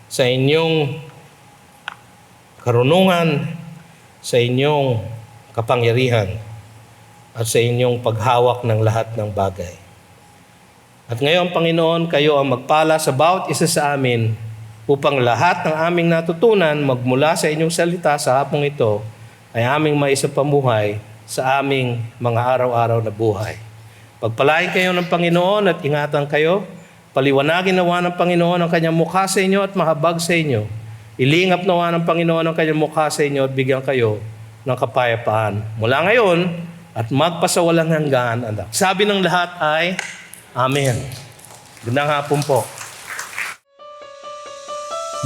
[SPEAKER 3] sa inyong karunungan, sa inyong kapangyarihan, at sa inyong paghawak ng lahat ng bagay. At ngayon, Panginoon, kayo ang magpala sa bawat isa sa amin upang lahat ng aming natutunan magmula sa inyong salita sa hapong ito ay aming maisapamuhay sa aming mga araw-araw na buhay. Pagpalain kayo ng Panginoon at ingatan kayo. Paliwanagin nawa ng Panginoon ang kanyang mukha sa inyo at mahabag sa inyo. Ilingap nawa ng Panginoon ang kanyang mukha sa inyo at bigyan kayo ng kapayapaan. Mula ngayon, at magpasawalang hanggan. Sabi ng lahat ay, Amen. Gandang hapon po.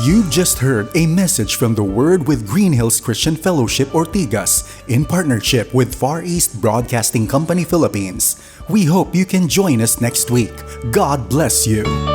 [SPEAKER 1] You've just heard a message from the Word with Green Hills Christian Fellowship Ortigas. in partnership with Far East Broadcasting Company Philippines. We hope you can join us next week. God bless you.